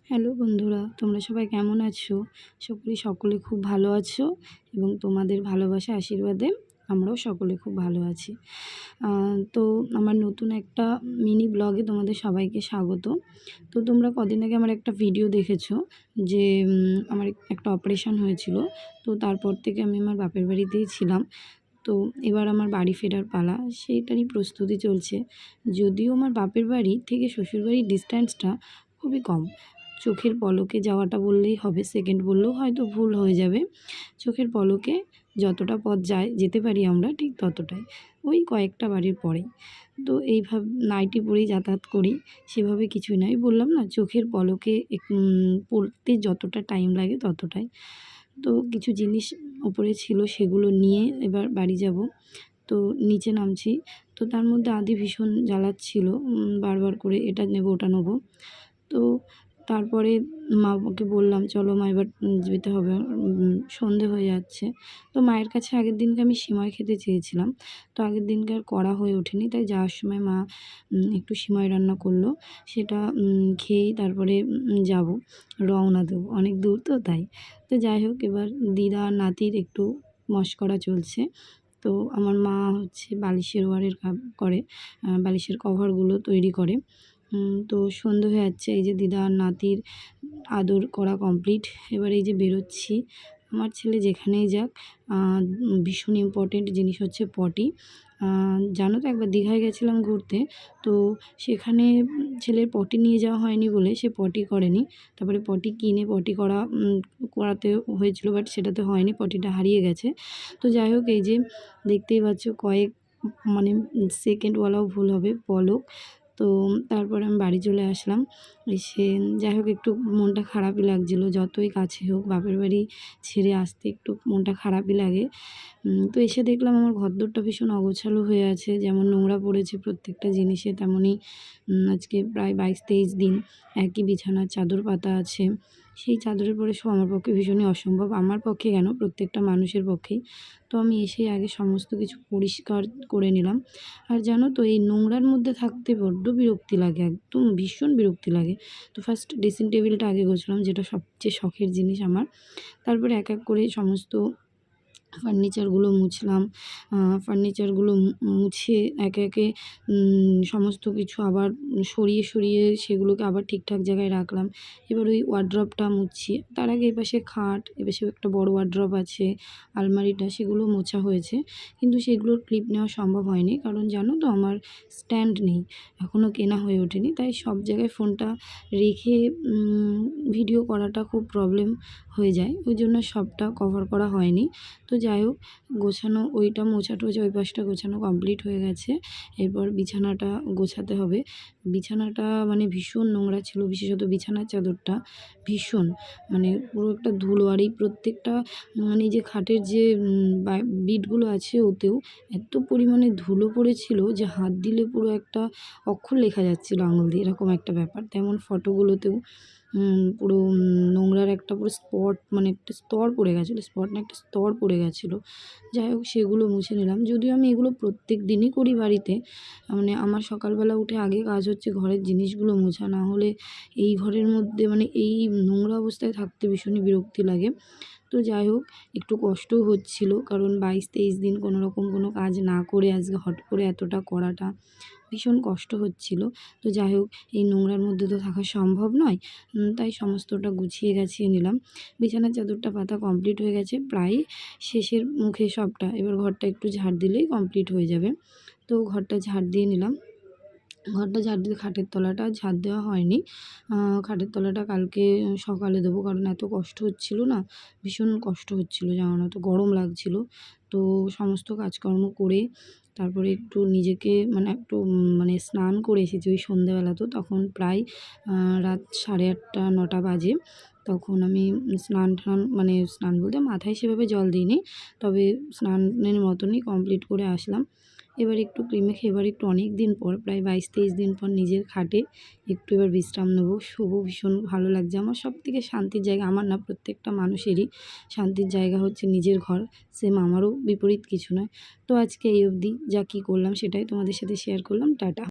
Hello বন্ধুরা, তোমরা সবাই কেমন আছো? সকলে খুব ভালো আছো এবং তোমাদের ভালোবাসা আশীর্বাদে আমরাও সকলে খুব ভালো আছি। তো আমার নতুন একটা মিনি ব্লগে তোমাদের সবাইকে স্বাগত। তো তোমরা কদিন আগে আমার একটা ভিডিও দেখেছো যে আমার একটা অপারেশন হয়েছিল। তো তারপর থেকে আমি আমার বাপের বাড়িতেই ছিলাম। তো এবার আমার বাড়ি ফেরার পালা, সেইটারই প্রস্তুতি চলছে। যদিও আমার বাপের বাড়ি থেকে শ্বশুরবাড়ির ডিস্ট্যান্সটা খুবই কম, চোখের পলকে যাওয়াটা বললেই হবে, সেকেন্ড বললেও হয়তো ভুল হয়ে যাবে। চোখের পলকে যতটা পথ যেতে পারি আমরা ঠিক ততটাই, ওই কয়েকটা বাড়ির পরে। তো এইভাবে নাইটি পরেই যাতায়াত করি, সেভাবে কিছুই নয়। বললাম না, চোখের পলকে পড়তে যতটা টাইম লাগে ততটাই। তো কিছু জিনিস উপরে ছিল, সেগুলো নিয়ে এবার বাড়ি যাব। তো নিচে নামছি। তো তার মধ্যে আদি ভীষণ জ্বালাচ্ছিল, বারবার করে এটা নেব ওটা নেব। তো তারপরে মাকে বললাম, চলো মা এবার যেতে হবে, সন্ধে হয়ে যাচ্ছে। তো মায়ের কাছে আগের দিনকে আমি সিমাই খেতে চেয়েছিলাম, তো আগের দিনকে আর করা হয়ে ওঠেনি। তাই যাওয়ার সময় মা একটু সিমাই রান্না করলো, সেটা খেয়েই তারপরে যাব, রওনা দেবো, অনেক দূর তো তাই। তো যাই হোক, এবার দিদা নাতির একটু মশকরা চলছে। তো আমার মা হচ্ছে বালিশের ওয়ারের করে, বালিশের কভারগুলো তৈরি করে। তো সন্ধে হয়ে যাচ্ছে, এই যে দিদা আর নাতির আদর করা কমপ্লিট। এবার এই যে বেরোচ্ছি। আমার ছেলে যেখানেই যাক, ভীষণ ইম্পর্টেন্ট জিনিস হচ্ছে পটি। জানো তো, একবার দীঘায় গেছিলাম ঘুরতে, তো সেখানে ছেলের পটি নিয়ে যাওয়া হয়নি বলে সে পটি করেনি। তারপরে পটি কিনে পটি করাতে হয়েছিল, বাট সেটাতে হয়নি, পটিটা হারিয়ে গেছে। তো যাই হোক, এই যে দেখতেই পাচ্ছ, কয়েক মানে সেকেন্ড বলাও ভুল হবে, পলক। তো তারপরে আমি বাড়ি চলে আসলাম। এসে যাই হোক, একটু মনটা খারাপই লাগছিলো, যতই কাছে হোক বাপের বাড়ি ছেড়ে আসতে একটু মনটা খারাপই লাগে। তো এসে দেখলাম আমার ঘরদোরটা ভীষণ অগোছালো হয়ে আছে, যেমন নোংরা পড়েছে প্রত্যেকটা জিনিসে, তেমনই আজকে প্রায় 22-23 দিন একই বিছানার চাদর পাতা আছে। সেই চাদরের পরে শোয়া আমার পক্ষে ভীষণই অসম্ভব, আমার পক্ষে কেন, প্রত্যেকটা মানুষের পক্ষেই। তো আমি এসেই আগে সমস্ত কিছু পরিষ্কার করে নিলাম। আর জানো তো, এই নোংরার মধ্যে থাকতে বড্ড বিরক্তি লাগে, একদম ভীষণ বিরক্তি লাগে। তো ফার্স্ট ড্রেসিং টেবিলটা আগে গোছলাম, যেটা সবচেয়ে শখের জিনিস আমার। তারপরে এক এক করে সমস্ত ফার্নিচারগুলো মুছলাম। ফার্নিচারগুলো মুছে একে একে সমস্ত কিছু আবার সরিয়ে সরিয়ে সেগুলোকে আবার ঠিকঠাক জায়গায় রাখলাম। এবার ওই ওয়ার্ড্রপটা মুছছি। তার আগে এপাশে খাট, এপাশে একটা বড় ওয়ার্ড্রপ আছে, আলমারিটা, সেগুলো মোছা হয়েছে। কিন্তু সেগুলোর ক্লিপ নেওয়া সম্ভব হয়নি, কারণ জানো তো আমার স্ট্যান্ড নেই, এখনও কেনা হয়ে ওঠেনি। তাই সব জায়গায় ফোনটা রেখে ভিডিও করাটা খুব প্রবলেম হয়ে যায়, ওই জন্য সবটা কভার করা হয়নি। তো যাই হোক, গোছানো, ওইটা মোছা টোছা ওই পাশটা গোছানো কমপ্লিট হয়ে গেছে। এরপর বিছানাটা গোছাতে হবে। বিছানাটা মানে ভীষণ নোংরা ছিল, বিশেষত বিছানার চাদরটা ভীষণ, মানে পুরো একটা ধুলো। আর এই প্রত্যেকটা মানে যে খাটের যে বিটগুলো আছে, ওতেও এত পরিমাণে ধুলো পড়েছিল যে হাত দিলে পুরো একটা অক্ষর লেখা যাচ্ছিলো আঙুল দিয়ে, এরকম একটা ব্যাপার। তেমন ফটোগুলোতেও পুরো নোংরার একটা পুরো স্পট, মানে একটা স্তর পড়ে গেছিলো, স্পট না, একটা স্তর পড়ে গেছিলো। যাই হোক, সেগুলো মুছে নিলাম। যদিও আমি এগুলো প্রত্যেক দিনই করি বাড়িতে, মানে আমার সকালবেলা উঠে আগে কাজ হচ্ছে ঘরের জিনিসগুলো মোছা, না হলে এই ঘরের মধ্যে মানে এই নোংরা অবস্থায় থাকতে ভীষণই বিরক্তি লাগে। তো যাই হোক, একটু কষ্টও হচ্ছিল, কারণ 22-23 দিন কোনো রকম কোনো কাজ না করে আজকে হট করে এতটা করাটা ভীষণ কষ্ট হচ্ছিল। তো যাই হোক, এই নোংরার মধ্যে তো থাকা সম্ভব নয়, তাই সমস্তটা গুছিয়ে গাছিয়ে নিলাম। বিছানার চাদরটা পাতা কমপ্লিট হয়ে গেছে, প্রায় শেষের মুখে সবটা। এবার ঘরটা একটু ঝাড় দিলেই কমপ্লিট হয়ে যাবে। তো ঘরটা ঝাড় দিয়ে নিলাম। ঘরটা ঝাড় দিয়ে খাটের তলাটা ঝাড় দেওয়া হয়নি, খাটের তলাটা কালকে সকালে দেবো, কারণ এত কষ্ট হচ্ছিল না, ভীষণ কষ্ট হচ্ছিল, জানো তো, গরম লাগছিল। তো সমস্ত কাজকর্ম করে তারপরে একটু নিজেকে মানে একটু মানে স্নান করে এসেছি ওই সন্ধ্যেবেলা। তো তখন প্রায় রাত 8:30-9টা বাজে। তখন আমি স্নান মানে স্নান বলতে মাথায় সেভাবে জল দিইনি, তবে স্নানের মতনই কমপ্লিট করে আসলাম। এবার একটু ক্রিমে খেয়ে এবার একটু অনেক দিন পর, প্রায় 22-23 দিন পর নিজের খাটে একটু এবার বিশ্রাম নেবো, শোবো। ভীষণ ভালো লাগছে আমার। সবথেকে শান্তির জায়গা আমার না, প্রত্যেকটা মানুষেরই শান্তির জায়গা হচ্ছে নিজের ঘর, সেম আমারও, বিপরীত কিছু নয়। তো আজকে এই অবধি যা কী করলাম সেটাই তোমাদের সাথে শেয়ার করলাম। টাটা।